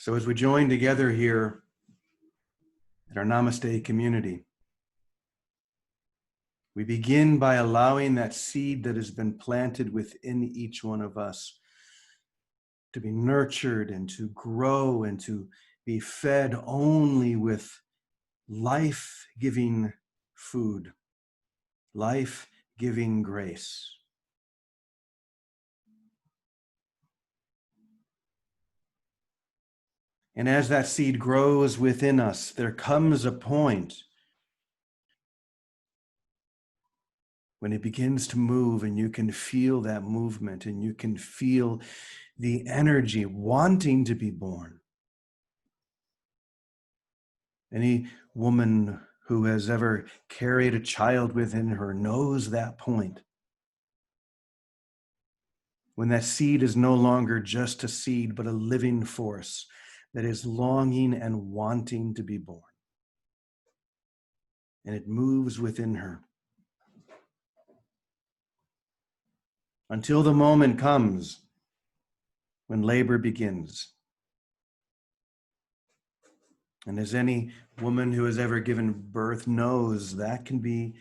So as we join together here at our Namaste community, we begin by allowing that seed that has been planted within each one of us to be nurtured and to grow and to be fed only with life-giving food, life-giving grace. And as that seed grows within us, there comes a point when it begins to move and you can feel that movement and you can feel the energy wanting to be born. Any woman who has ever carried a child within her knows that point. When that seed is no longer just a seed, but a living force that is longing and wanting to be born. And it moves within her. Until the moment comes when labor begins. And as any woman who has ever given birth knows, that can be,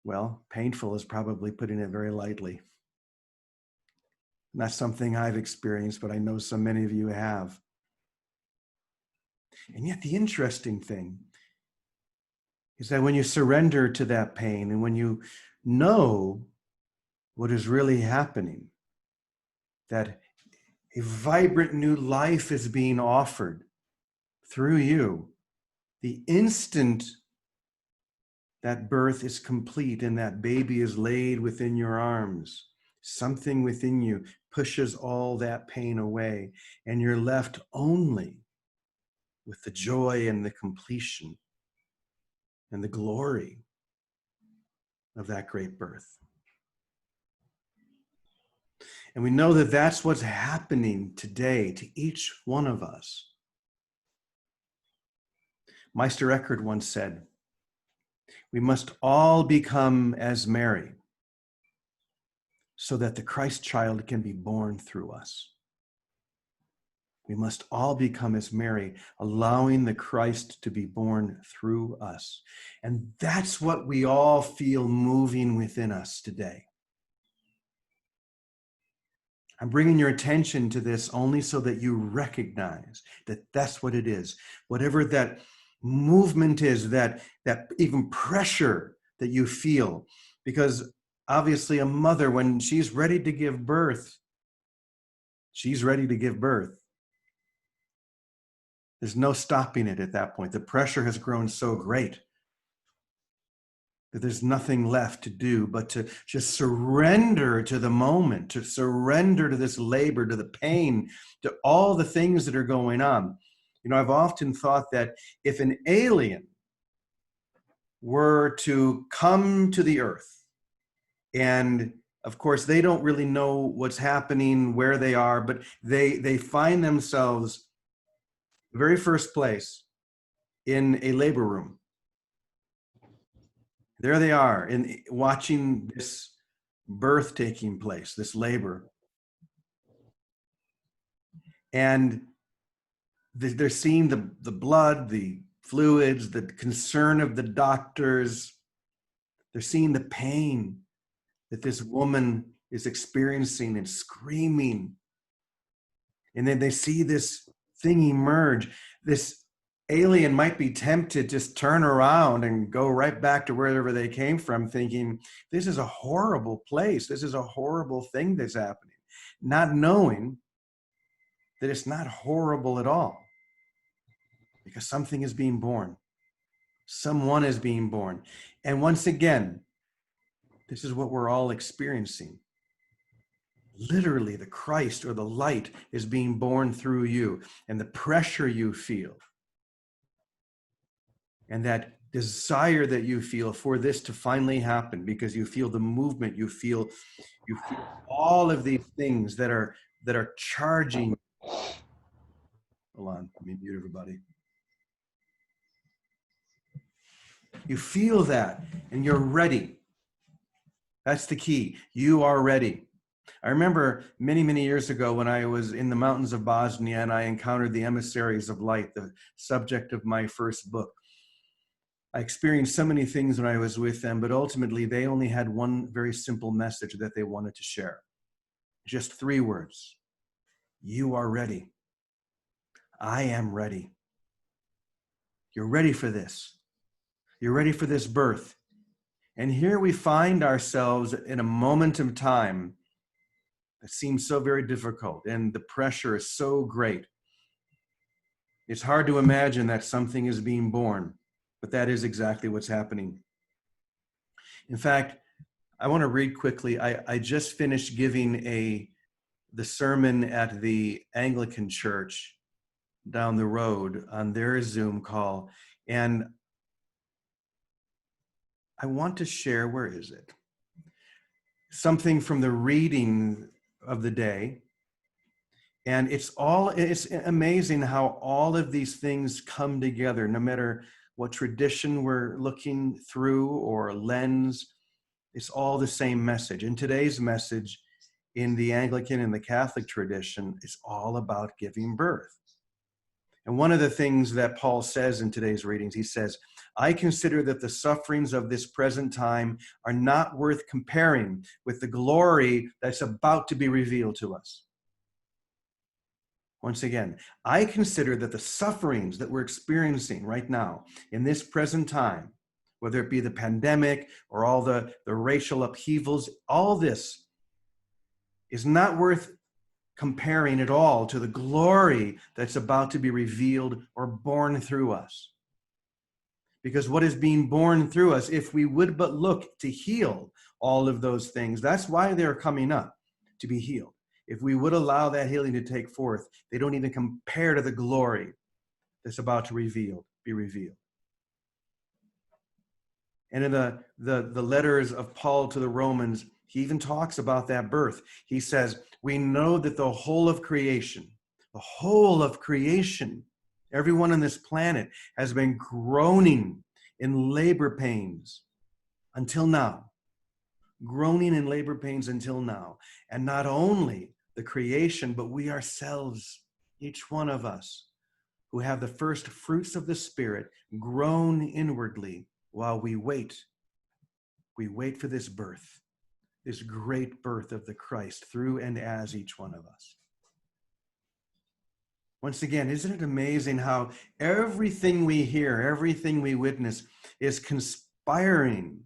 well, painful is probably putting it very lightly. Not something I've experienced, but I know so many of you have. And yet the interesting thing is that when you surrender to that pain and when you know what is really happening, that a vibrant new life is being offered through you, the instant that birth is complete and that baby is laid within your arms, something within you pushes all that pain away, and you're left only with the joy and the completion and the glory of that great birth. And we know that that's what's happening today to each one of us. Meister Eckhart once said, "We must all become as Mary so that the Christ child can be born through us." We must all become as Mary, allowing the Christ to be born through us. And that's what we all feel moving within us today. I'm bringing your attention to this only so that you recognize that that's what it is. Whatever that movement is, that even pressure that you feel, because obviously a mother, when she's ready to give birth, she's ready to give birth. There's no stopping it at that point. The pressure has grown so great that there's nothing left to do but to just surrender to the moment, to surrender to this labor, to the pain, to all the things that are going on. You know, I've often thought that if an alien were to come to the earth, and of course they don't really know what's happening, where they are, but they find themselves the very first place in a labor room. There they are, watching this birth taking place, this labor. And they're seeing the blood, the fluids, the concern of the doctors. They're seeing the pain that this woman is experiencing and screaming. And then they see this thing emerge. This alien might be tempted to just turn around and go right back to wherever they came from, thinking, this is a horrible place. This is a horrible thing that's happening. Not knowing that it's not horrible at all, because something is being born. Someone is being born. And once again, this is what we're all experiencing. Literally, the Christ or the light is being born through you, and the pressure you feel and that desire that you feel for this to finally happen, because you feel the movement, you feel all of these things that are charging. Hold on, let me mute everybody. You feel that and you're ready. That's the key. You are ready. I remember many, many years ago when I was in the mountains of Bosnia and I encountered the emissaries of light, the subject of my first book. I experienced so many things when I was with them, but ultimately they only had one very simple message that they wanted to share. Just 3 words. You are ready. I am ready. You're ready for this. You're ready for this birth. And here we find ourselves in a moment of time that seems so very difficult and the pressure is so great. It's hard to imagine that something is being born, but that is exactly what's happening. In fact, I want to read quickly. I just finished giving the sermon at the Anglican church down the road on their Zoom call. And I want to share, where is it? Something from the reading of the day. And it's amazing how all of these things come together, no matter what tradition we're looking through or lens, it's all the same message. And today's message in the Anglican and the Catholic tradition is all about giving birth. And one of the things that Paul says in today's readings, he says, I consider that the sufferings of this present time are not worth comparing with the glory that's about to be revealed to us. Once again, I consider that the sufferings that we're experiencing right now in this present time, whether it be the pandemic or all the racial upheavals, all this is not worth comparing at all to the glory that's about to be revealed or born through us. Because what is being born through us, if we would but look to heal all of those things, that's why they're coming up, to be healed. If we would allow that healing to take forth, they don't even compare to the glory that's about to be revealed. And in the letters of Paul to the Romans, he even talks about that birth. He says, we know that the whole of creation, everyone on this planet has been groaning in labor pains until now. Groaning in labor pains until now. And not only the creation, but we ourselves, each one of us who have the first fruits of the Spirit, groan inwardly while we wait. We wait for this birth, this great birth of the Christ through and as each one of us. Once again, isn't it amazing how everything we hear, everything we witness is conspiring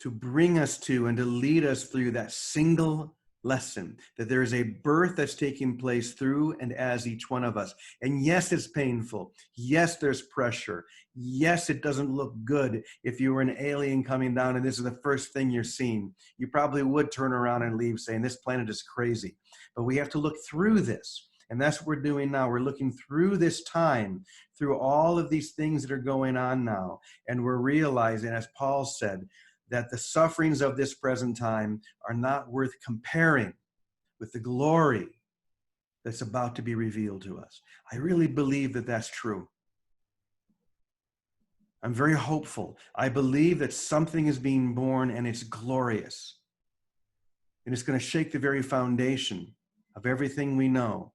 to bring us to and to lead us through that single lesson, that there is a birth that's taking place through and as each one of us. And yes, it's painful. Yes, there's pressure. Yes, it doesn't look good. If you were an alien coming down and this is the first thing you're seeing, you probably would turn around and leave saying, this planet is crazy. But we have to look through this. And that's what we're doing now. We're looking through this time, through all of these things that are going on now. And we're realizing, as Paul said, that the sufferings of this present time are not worth comparing with the glory that's about to be revealed to us. I really believe that that's true. I'm very hopeful. I believe that something is being born and it's glorious. And it's going to shake the very foundation of everything we know.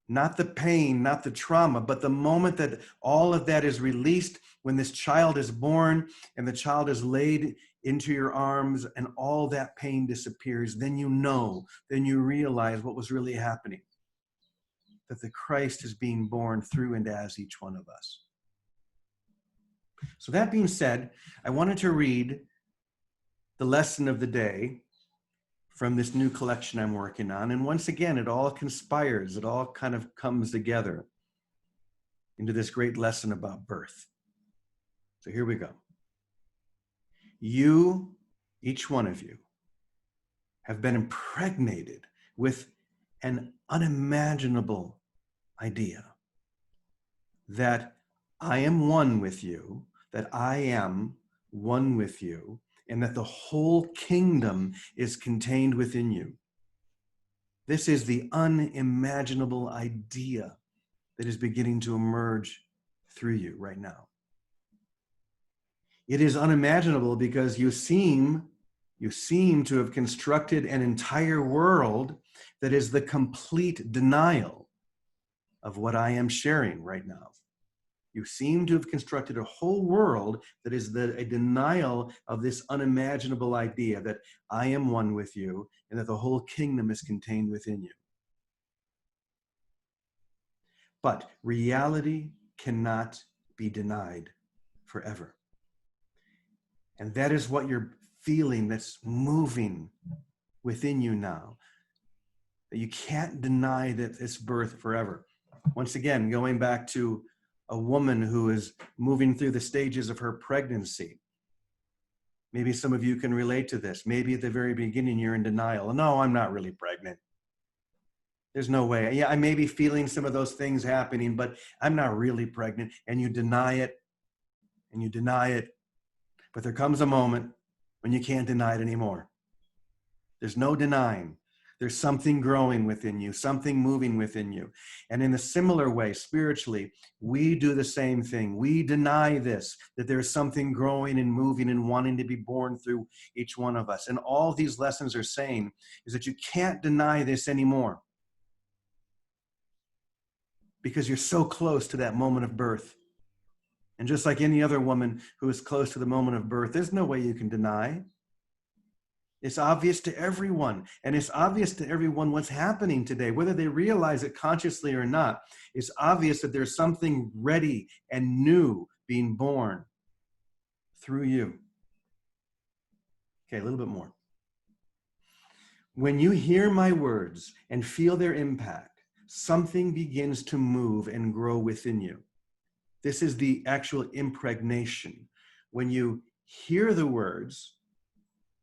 Not the pain, not the trauma, but the moment that all of that is released, when this child is born and the child is laid into your arms and all that pain disappears, then you know, then you realize what was really happening. That the Christ is being born through and as each one of us. So that being said, I wanted to read the lesson of the day from this new collection I'm working on. And once again, it all conspires. It all kind of comes together into this great lesson about birth. So here we go. You, each one of you, have been impregnated with an unimaginable idea that I am one with you, that I am one with you, and that the whole kingdom is contained within you. This is the unimaginable idea that is beginning to emerge through you right now. It is unimaginable because you seem You seem to have constructed an entire world that is the complete denial of what I am sharing right now. You seem to have constructed a whole world that is a denial of this unimaginable idea that I am one with you and that the whole kingdom is contained within you. But reality cannot be denied forever. And that is what you're feeling, that's moving within you now. That you can't deny that it's birth forever. Once again, going back to a woman who is moving through the stages of her pregnancy. Maybe some of you can relate to this. Maybe at the very beginning you're in denial. No, I'm not really pregnant. There's no way. Yeah, I may be feeling some of those things happening, but I'm not really pregnant. And you deny it, and you deny it. But there comes a moment when you can't deny it anymore. There's no denying. There's something growing within you, something moving within you. And in a similar way, spiritually, we do the same thing. We deny this, that there's something growing and moving and wanting to be born through each one of us. And all these lessons are saying is that you can't deny this anymore because you're so close to that moment of birth. And just like any other woman who is close to the moment of birth, there's no way you can deny. It's obvious to everyone, and it's obvious to everyone what's happening today, whether they realize it consciously or not. It's obvious that there's something ready and new being born through you. Okay, a little bit more. When you hear my words and feel their impact, something begins to move and grow within you. This is the actual impregnation. When you hear the words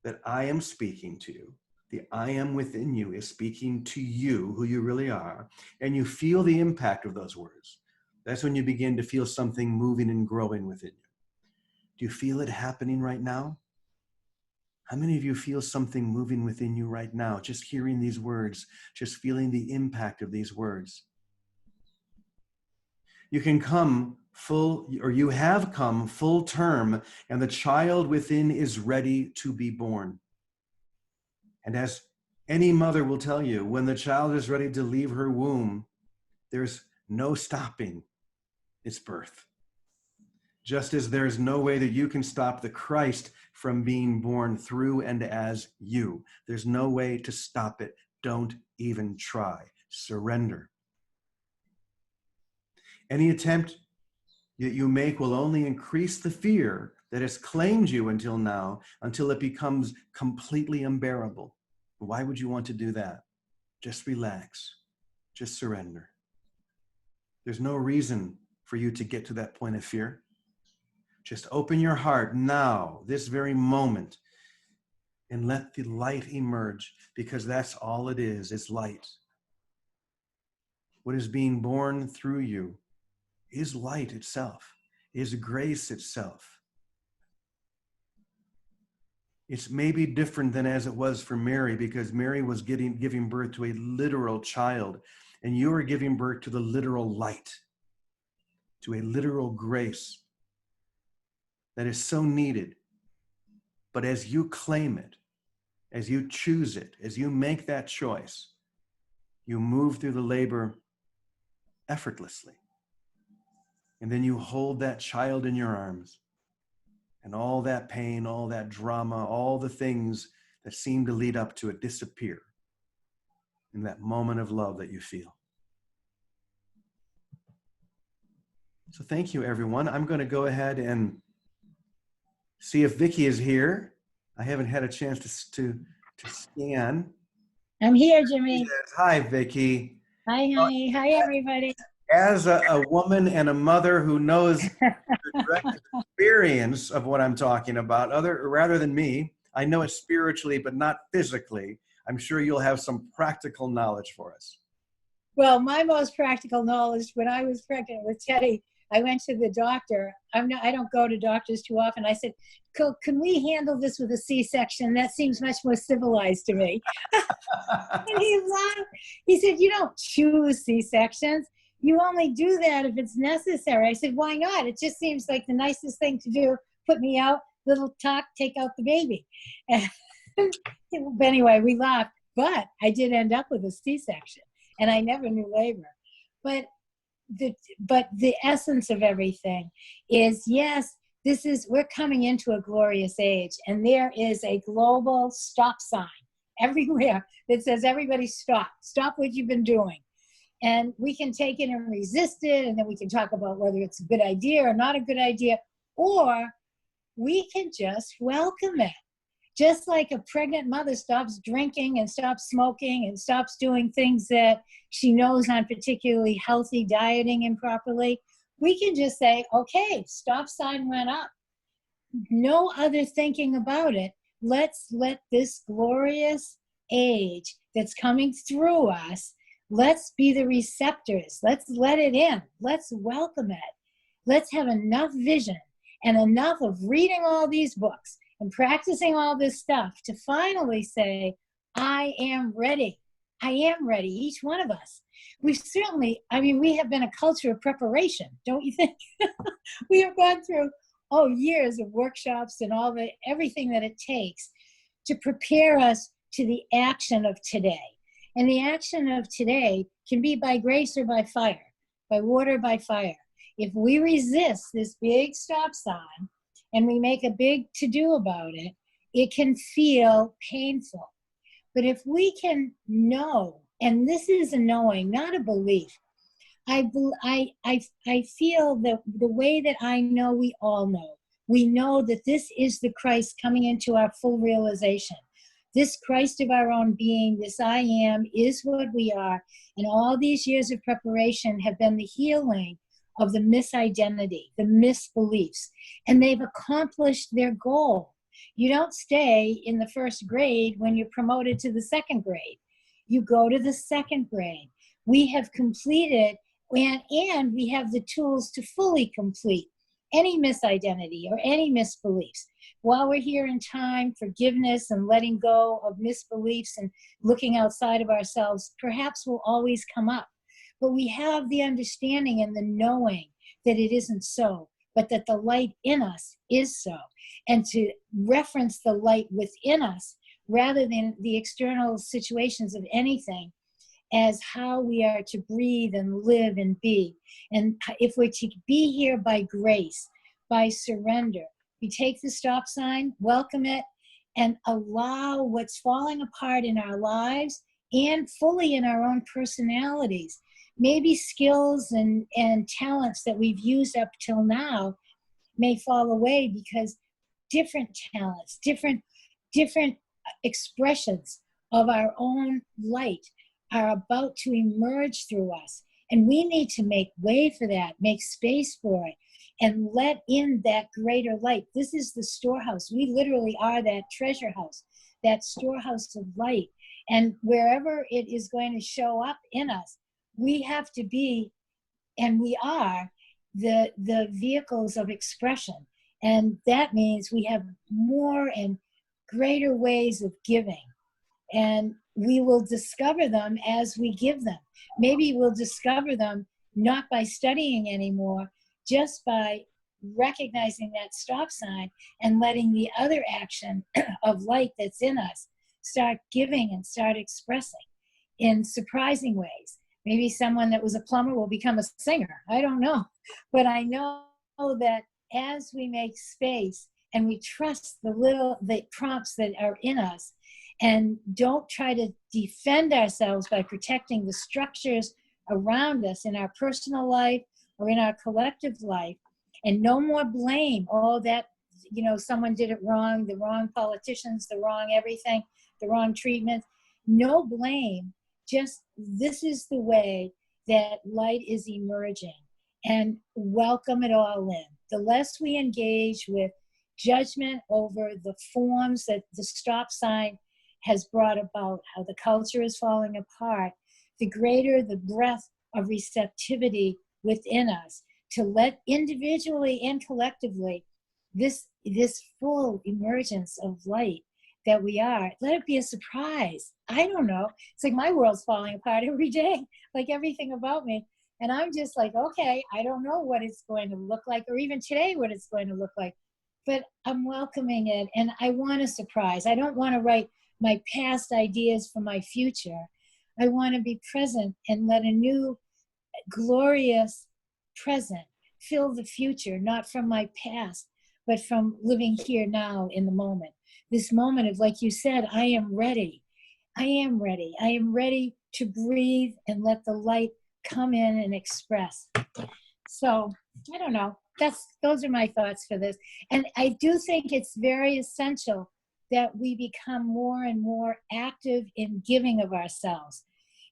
that I am speaking to you, the I am within you is speaking to you, who you really are, and you feel the impact of those words. That's when you begin to feel something moving and growing within you. Do you feel it happening right now? How many of you feel something moving within you right now, just hearing these words, just feeling the impact of these words? You can come full, or you have come full term, and the child within is ready to be born. And as any mother will tell you, when the child is ready to leave her womb, there's no stopping its birth. Just as there's no way that you can stop the Christ from being born through and as you. There's no way to stop it. Don't even try. Surrender. Any attempt that you make will only increase the fear that has claimed you until now, until it becomes completely unbearable. Why would you want to do that? Just relax. Just surrender. There's no reason for you to get to that point of fear. Just open your heart now, this very moment, and let the light emerge, because that's all it is. It's light. What is being born through you is light itself, is grace itself. It's maybe different than as it was for Mary, because Mary was giving birth to a literal child, and you are giving birth to the literal light, to a literal grace that is so needed. But as you claim it, as you choose it, as you make that choice, you move through the labor effortlessly. And then you hold that child in your arms, and all that pain, all that drama, all the things that seem to lead up to it disappear in that moment of love that you feel. So thank you, everyone. I'm going to go ahead and see if Vicki is here. I haven't had a chance to scan. I'm here, Jimmy. Yes. Hi, Vicki. Hi, everybody. As a woman and a mother who knows the direct experience of what I'm talking about, rather than me, I know it spiritually, but not physically. I'm sure you'll have some practical knowledge for us. Well, my most practical knowledge, when I was pregnant with Teddy, I went to the doctor. I don't go to doctors too often. I said, can we handle this with a C-section? That seems much more civilized to me. And he laughed. He said, you don't choose C-sections. You only do that if it's necessary. I said, why not? It just seems like the nicest thing to do. Put me out, little talk, take out the baby. And But anyway, we laughed. But I did end up with a C-section, and I never knew labor. But the essence of everything is, yes, we're coming into a glorious age, and there is a global stop sign everywhere that says, everybody stop what you've been doing. And we can take it and resist it, and then we can talk about whether it's a good idea or not a good idea, or we can just welcome it. Just like a pregnant mother stops drinking and stops smoking and stops doing things that she knows aren't particularly healthy, dieting improperly, we can just say, okay, stop sign went up. No other thinking about it. Let's let this glorious age that's coming through us, let's be the receptors. Let's let it in. Let's welcome it. Let's have enough vision and enough of reading all these books and practicing all this stuff to finally say, I am ready. I am ready, each one of us. We've certainly, we have been a culture of preparation, don't you think? We have gone through, years of workshops and everything that it takes to prepare us to the action of today. And the action of today can be by grace or by fire, by water, by fire. If we resist this big stop sign and we make a big to-do about it, it can feel painful. But if we can know, and this is a knowing, not a belief, I feel that the way that I know we all know, we know that this is the Christ coming into our full realization. This Christ of our own being, this I am, is what we are. And all these years of preparation have been the healing of the misidentity, the misbeliefs. And they've accomplished their goal. You don't stay in the first grade when you're promoted to the second grade. You go to the second grade. We have completed, and we have the tools to fully complete any misidentity or any misbeliefs. While we're here in time, forgiveness and letting go of misbeliefs and looking outside of ourselves perhaps will always come up. But we have the understanding and the knowing that it isn't so, but that the light in us is so. And to reference the light within us rather than the external situations of anything as how we are to breathe and live and be. And if we're to be here by grace, by surrender, we take the stop sign, welcome it, and allow what's falling apart in our lives and fully in our own personalities. Maybe skills and talents that we've used up till now may fall away because different talents, different expressions of our own light are about to emerge through us. And we need to make way for that, make space for it, and let in that greater light. This is the storehouse. We literally are that treasure house, that storehouse of light. And wherever it is going to show up in us, we have to be, and we are, the vehicles of expression. And that means we have more and greater ways of giving. And we will discover them as we give them. Maybe we'll discover them not by studying anymore, just by recognizing that stop sign and letting the other action of light that's in us start giving and start expressing in surprising ways. Maybe someone that was a plumber will become a singer. I don't know. But I know that as we make space and we trust the prompts that are in us, and don't try to defend ourselves by protecting the structures around us in our personal life or in our collective life, and no more blame. Someone did it wrong, the wrong politicians, the wrong everything, the wrong treatment. No blame. Just this is the way that light is emerging, and welcome it all in. The less we engage with judgment over the forms that the stop sign has brought about, how the culture is falling apart, the greater the breadth of receptivity within us to let individually and collectively this full emergence of light that we are, let it be a surprise. I don't know. It's like my world's falling apart every day, like everything about me. And I'm just like, okay, I don't know what it's going to look like, or even today what it's going to look like. but I'm welcoming it, and I want a surprise. I don't want to write my past ideas for my future. I want to be present and let a new glorious present fill the future, not from my past, but from living here now in the moment. This moment of, like you said, I am ready. I am ready. I am ready to breathe and let the light come in and express. So I don't know. Those are my thoughts for this. And I do think it's very essential that we become more and more active in giving of ourselves.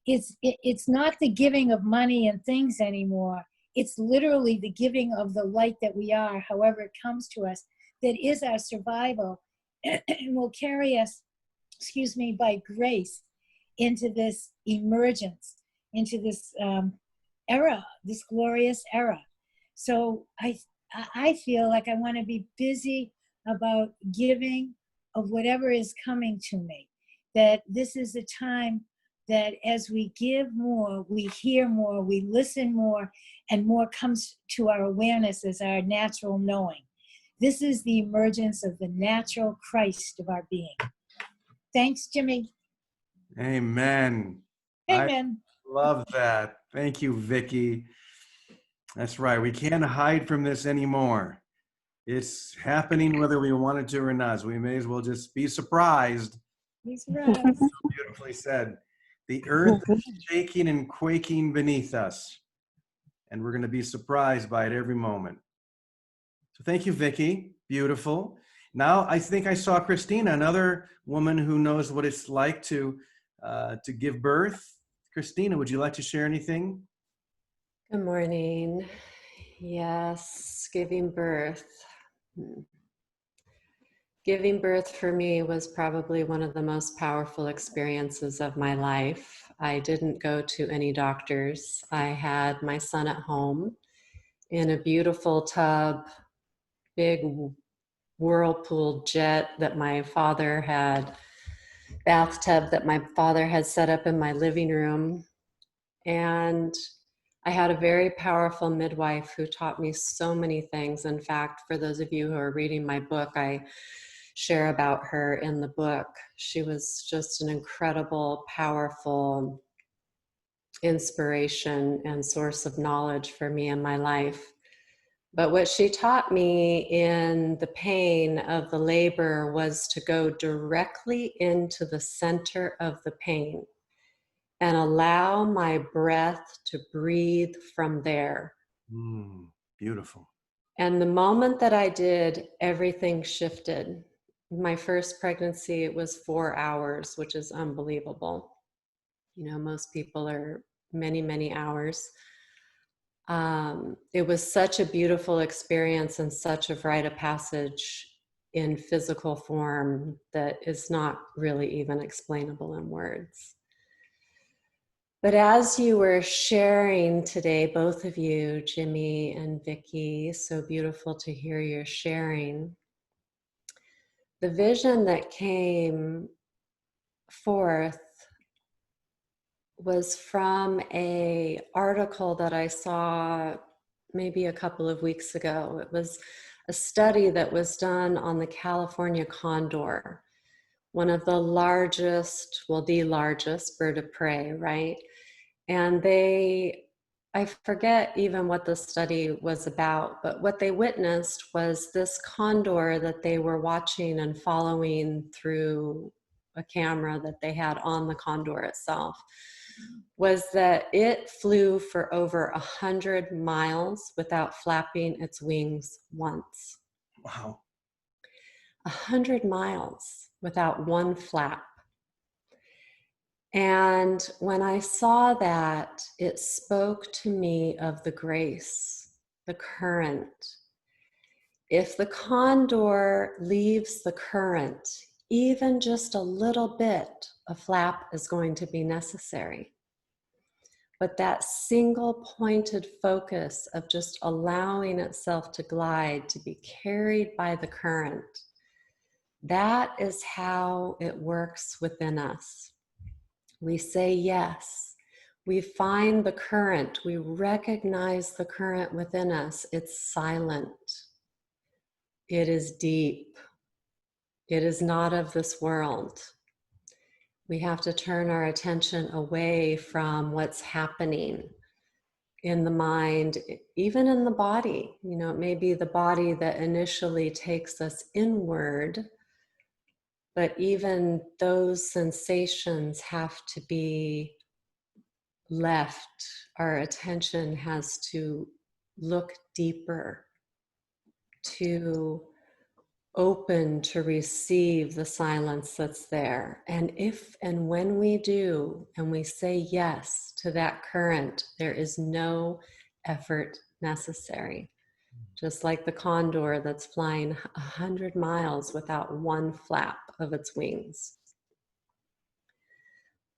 It's not the giving of money and things anymore. It's literally the giving of the light that we are, however it comes to us, that is our survival and will carry us, by grace into this emergence, into this era, this glorious era. So I feel like I want to be busy about giving of whatever is coming to me. That this is a time that as we give more, we hear more, we listen more, and more comes to our awareness as our natural knowing. This is the emergence of the natural Christ of our being. Thanks, Jimmy. Amen. Amen. I love that. Thank you, Vicki. That's right. We can't hide from this anymore. It's happening whether we wanted to or not. So we may as well just be surprised. Be surprised. Beautifully said. The earth is shaking and quaking beneath us, and we're going to be surprised by it every moment. So thank you, Vicki. Beautiful. Now I think I saw Christina, another woman who knows what it's like to give birth. Christina, would you like to share anything? Good morning. Yes, giving birth. Giving birth for me was probably one of the most powerful experiences of my life. I didn't go to any doctors. I had my son at home in a beautiful tub, big whirlpool jet that my father had, bathtub that my father had set up in my living room. And I had a very powerful midwife who taught me so many things. In fact, for those of you who are reading my book, I share about her in the book. She was just an incredible, powerful inspiration and source of knowledge for me in my life. But what she taught me in the pain of the labor was to go directly into the center of the pain and allow my breath to breathe from there. Beautiful. And the moment that I did, everything shifted. My first pregnancy, it was 4 hours, which is unbelievable. You know, most people are many, many hours. It was such a beautiful experience and such a rite of passage in physical form that is not really even explainable in words. But as you were sharing today, both of you, Jimmy and Vicki, so beautiful to hear your sharing. The vision that came forth was from an article that I saw maybe a couple of weeks ago. It was a study that was done on the California condor, one of the largest, well, the largest bird of prey, right? And I forget even what the study was about, but what they witnessed was this condor that they were watching and following through a camera that they had on the condor itself, was that it flew for over 100 miles without flapping its wings once. Wow. 100 miles without one flap. And when I saw that, it spoke to me of the grace, the current. If the condor leaves the current, even just a little bit, a flap is going to be necessary. But that single pointed focus of just allowing itself to glide, to be carried by the current, that is how it works within us. We say yes. We find the current. We recognize the current within us. It's silent. It is deep. It is not of this world. We have to turn our attention away from what's happening in the mind, even in the body. You know, it may be the body that initially takes us inward, but even those sensations have to be left. Our attention has to look deeper, to open to receive the silence that's there. And if and when we do, and we say yes to that current, there is no effort necessary. Just like the condor that's flying 100 miles without one flap of its wings.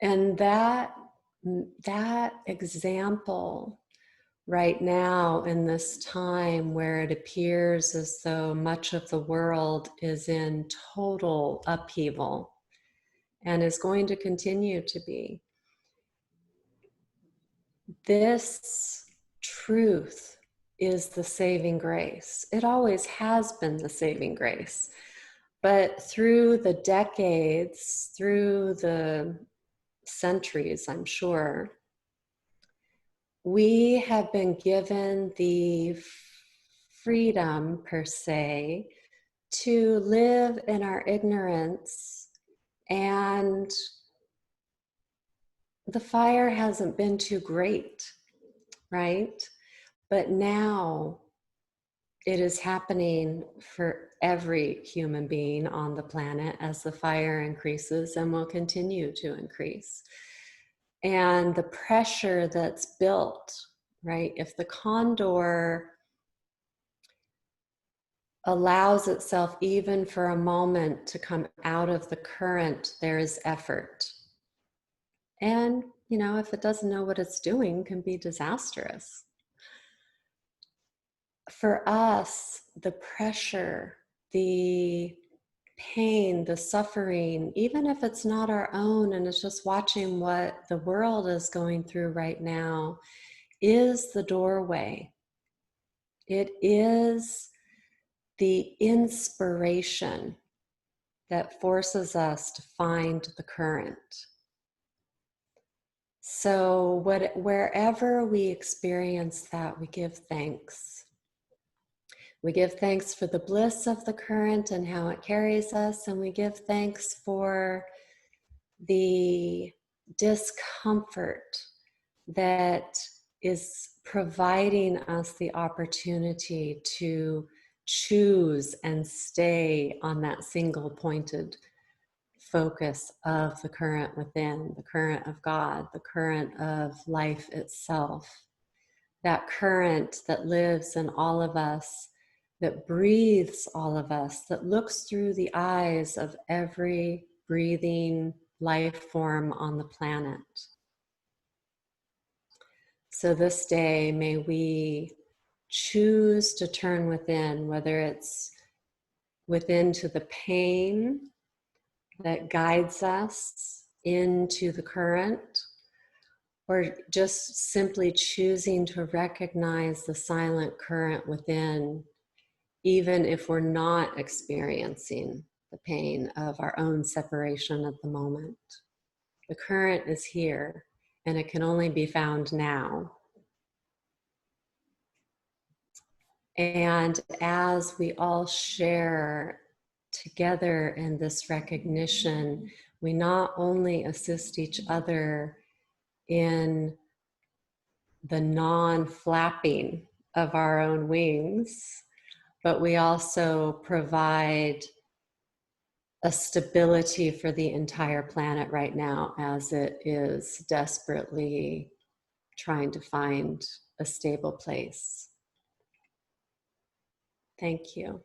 And that example right now, in this time where it appears as though much of the world is in total upheaval and is going to continue to be, this truth is the saving grace. It always has been the saving grace. But through the decades, through the centuries, I'm sure, we have been given the freedom, per se, to live in our ignorance, and the fire hasn't been too great, right? But now it is happening for every human being on the planet as the fire increases and will continue to increase. And the pressure that's built, right? If the condor allows itself even for a moment to come out of the current, there is effort. And, you know, if it doesn't know what it's doing, can be disastrous. For us, the pressure, the pain, the suffering, even if it's not our own and it's just watching what the world is going through right now, is the doorway. It is the inspiration that forces us to find the current. So wherever we experience that, we give thanks. We give thanks for the bliss of the current and how it carries us, and we give thanks for the discomfort that is providing us the opportunity to choose and stay on that single pointed focus of the current within, the current of God, the current of life itself, that current that lives in all of us, that breathes all of us, that looks through the eyes of every breathing life form on the planet. So this day, may we choose to turn within, whether it's within to the pain that guides us into the current, or just simply choosing to recognize the silent current within, even if we're not experiencing the pain of our own separation at the moment. The current is here, and it can only be found now. And as we all share together in this recognition, we not only assist each other in the non-flapping of our own wings, but we also provide a stability for the entire planet right now as it is desperately trying to find a stable place. Thank you.